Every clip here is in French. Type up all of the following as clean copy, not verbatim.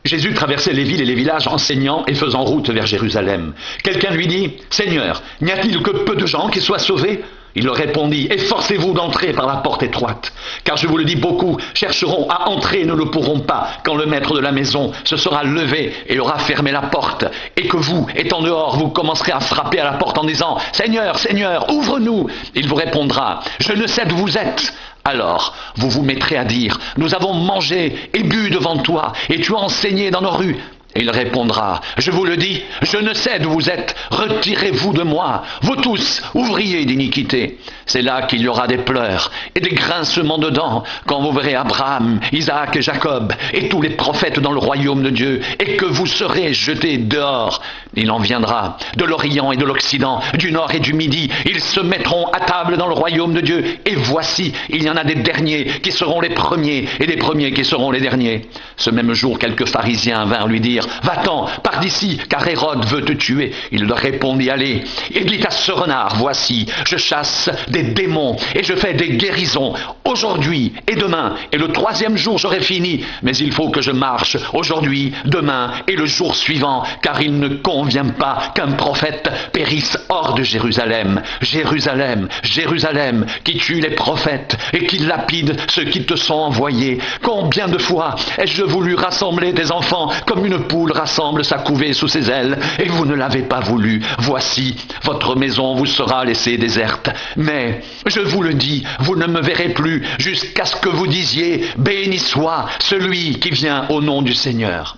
Jésus traversait les villes et les villages enseignant et faisant route vers Jérusalem. Quelqu'un lui dit, « Seigneur, n'y a-t-il que peu de gens qui soient sauvés ?» Il leur répondit, « Efforcez-vous d'entrer par la porte étroite, car je vous le dis, beaucoup chercheront à entrer et ne le pourront pas, quand le maître de la maison se sera levé et aura fermé la porte, et que vous, étant dehors, vous commencerez à frapper à la porte en disant, « Seigneur, Seigneur, ouvre-nous !» Il vous répondra, « Je ne sais d'où vous êtes. » Alors, vous vous mettrez à dire, « Nous avons mangé et bu devant toi, et tu as enseigné dans nos rues. » Et il répondra, « Je vous le dis, je ne sais d'où vous êtes, retirez-vous de moi, vous tous, ouvriers d'iniquité. » C'est là qu'il y aura des pleurs et des grincements de dents, quand vous verrez Abraham, Isaac et Jacob, et tous les prophètes dans le royaume de Dieu, et que vous serez jetés dehors. Il en viendra de l'Orient et de l'Occident, du Nord et du Midi, ils se mettront à table dans le royaume de Dieu, et voici, il y en a des derniers qui seront les premiers, et des premiers qui seront les derniers. Ce même jour, quelques pharisiens vinrent lui dire, « Va-t'en, pars d'ici, car Hérode veut te tuer. » Il leur répondit, « Allez, et dites à ce renard, voici, je chasse des démons, et je fais des guérisons, aujourd'hui et demain, et le troisième jour j'aurai fini, mais il faut que je marche aujourd'hui, demain et le jour suivant, car il ne convient pas qu'un prophète périsse hors de Jérusalem. Jérusalem, Jérusalem, qui tue les prophètes, et qui lapide ceux qui te sont envoyés. Combien de fois ai-je voulu rassembler des enfants, comme une poule rassemble sa couvée sous ses ailes, et vous ne l'avez pas voulu. Voici, votre maison vous sera laissée déserte. Mais, je vous le dis, vous ne me verrez plus, jusqu'à ce que vous disiez, « Béni soit celui qui vient au nom du Seigneur. »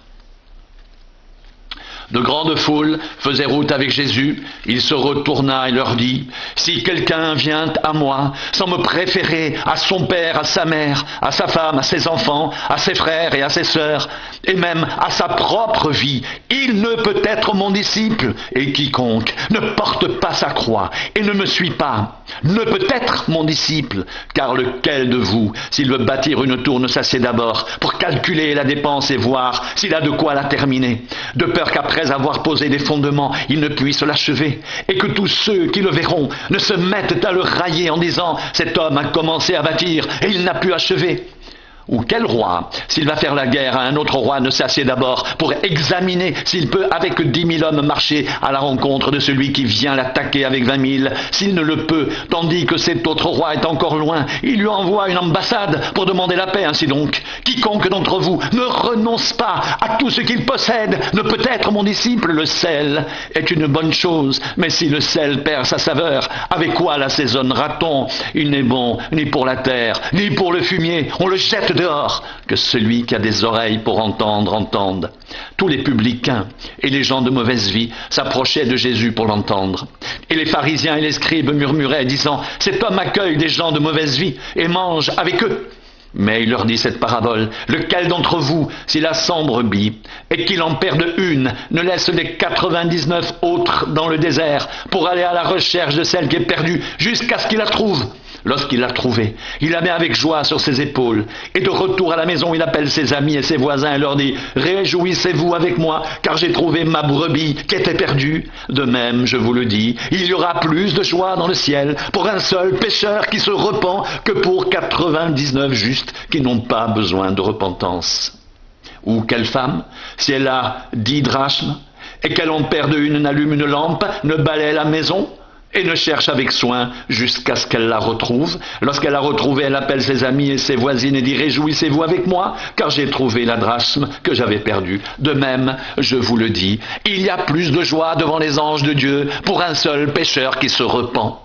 De grandes foules faisaient route avec Jésus. Il se retourna et leur dit, « Si quelqu'un vient à moi, sans me préférer à son père, à sa mère, à sa femme, à ses enfants, à ses frères et à ses sœurs, et même à sa propre vie, il ne peut être mon disciple. Et quiconque ne porte pas sa croix et ne me suit pas, ne peut être mon disciple. Car lequel de vous, s'il veut bâtir une tour, ne s'assied d'abord pour calculer la dépense et voir s'il a de quoi la terminer, de peur qu'après avoir posé des fondements, il ne puisse l'achever, et que tous ceux qui le verront ne se mettent à le railler en disant, « Cet homme a commencé à bâtir et il n'a pu achever. » Ou quel roi, s'il va faire la guerre à un autre roi, ne s'assied d'abord pour examiner s'il peut avec 10 000 hommes marcher à la rencontre de celui qui vient l'attaquer avec 20 000. S'il ne le peut, tandis que cet autre roi est encore loin, il lui envoie une ambassade pour demander la paix. Ainsi donc, quiconque d'entre vous ne renonce pas à tout ce qu'il possède ne peut être mon disciple. Le sel est une bonne chose, mais si le sel perd sa saveur, avec quoi l'assaisonnera-t-on? Il n'est bon ni pour la terre, ni pour le fumier. On le jette dehors. Que celui qui a des oreilles pour entendre, entende. » Tous les publicains et les gens de mauvaise vie s'approchaient de Jésus pour l'entendre. Et les pharisiens et les scribes murmuraient, disant, « Cet homme accueille des gens de mauvaise vie et mange avec eux. » Mais il leur dit cette parabole, « Lequel d'entre vous, s'il a 100 brebis, et qu'il en perde une, ne laisse les 99 autres dans le désert, pour aller à la recherche de celle qui est perdue, jusqu'à ce qu'il la trouve ? Lorsqu'il l'a trouvée, il la met avec joie sur ses épaules, et de retour à la maison, il appelle ses amis et ses voisins et leur dit, « Réjouissez-vous avec moi, car j'ai trouvé ma brebis qui était perdue. » De même, je vous le dis, il y aura plus de joie dans le ciel pour un seul pécheur qui se repent que pour 99 justes qui n'ont pas besoin de repentance. Ou quelle femme, si elle a 10 drachmes, et qu'elle en perde une, n'allume une lampe, ne balaie la maison, et ne cherche avec soin jusqu'à ce qu'elle la retrouve. Lorsqu'elle l'a retrouvée, elle appelle ses amis et ses voisines et dit, « Réjouissez-vous avec moi, car j'ai trouvé la drachme que j'avais perdue. » De même, je vous le dis, il y a plus de joie devant les anges de Dieu pour un seul pécheur qui se repent.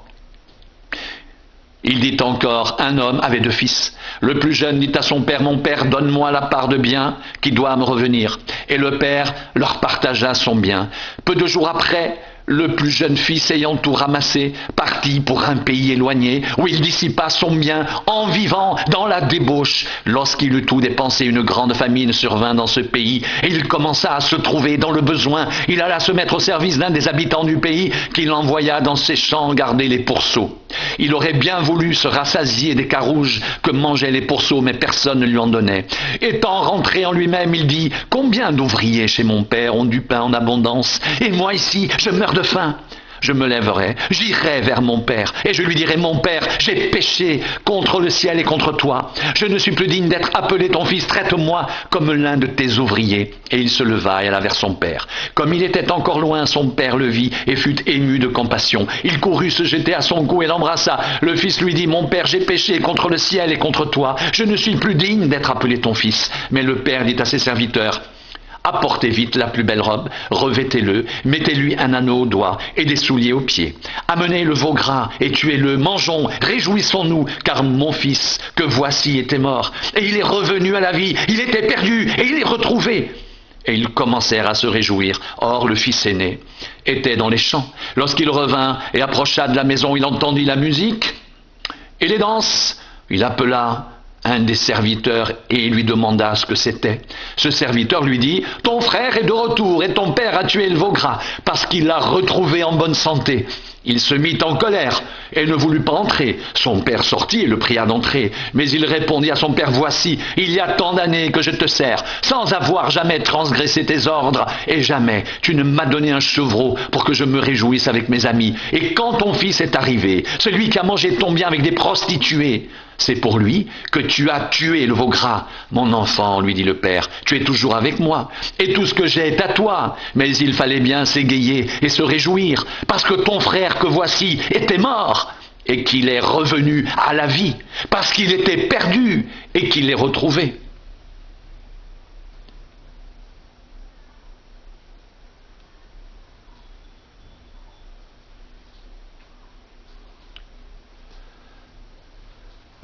Il dit encore, un homme avait 2 fils. Le plus jeune dit à son père, « Mon père, donne-moi la part de bien qui doit me revenir. » Et le père leur partagea son bien. Peu de jours après, le plus jeune fils, ayant tout ramassé, partit pour un pays éloigné, où il dissipa son bien en vivant dans la débauche. Lorsqu'il eut tout dépensé, une grande famine survint dans ce pays, et il commença à se trouver dans le besoin. Il alla se mettre au service d'un des habitants du pays, qui l'envoya dans ses champs garder les pourceaux. Il aurait bien voulu se rassasier des carouges que mangeaient les pourceaux, mais personne ne lui en donnait. Étant rentré en lui-même, il dit, « Combien d'ouvriers chez mon père ont du pain en abondance, et moi ici, je meurs de faim. » je me lèverai, j'irai vers mon père, et je lui dirai, mon père, j'ai péché contre le ciel et contre toi. Je ne suis plus digne d'être appelé ton fils, traite-moi comme l'un de tes ouvriers. Et il se leva et alla vers son père. Comme il était encore loin, son père le vit et fut ému de compassion. Il courut se jeter à son cou et l'embrassa. Le fils lui dit, mon père, j'ai péché contre le ciel et contre toi. Je ne suis plus digne d'être appelé ton fils. Mais le père dit à ses serviteurs, apportez vite la plus belle robe, revêtez-le, mettez-lui un anneau au doigt et des souliers aux pieds. Amenez le veau gras et tuez-le, mangeons, réjouissons-nous, car mon fils, que voici, était mort, et il est revenu à la vie, il était perdu, et il est retrouvé. Et ils commencèrent à se réjouir. Or, le fils aîné était dans les champs. Lorsqu'il revint et approcha de la maison, il entendit la musique et les danses. Il appela un des serviteurs et lui demanda ce que c'était. Ce serviteur lui dit, ton frère est de retour et ton père a tué le veau gras parce qu'il l'a retrouvé en bonne santé. Il se mit en colère et ne voulut pas entrer. Son père sortit et le pria d'entrer. Mais il répondit à son père, voici, il y a tant d'années que je te sers, sans avoir jamais transgressé tes ordres, et jamais tu ne m'as donné un chevreau pour que je me réjouisse avec mes amis. Et quand ton fils est arrivé, celui qui a mangé ton bien avec des prostituées, c'est pour lui que tu as tué le veau gras. Mon enfant, lui dit le père, tu es toujours avec moi, et tout ce que j'ai est à toi. Mais il fallait bien s'égayer et se réjouir, parce que ton frère que voici était mort, et qu'il est revenu à la vie, parce qu'il était perdu, et qu'il est retrouvé.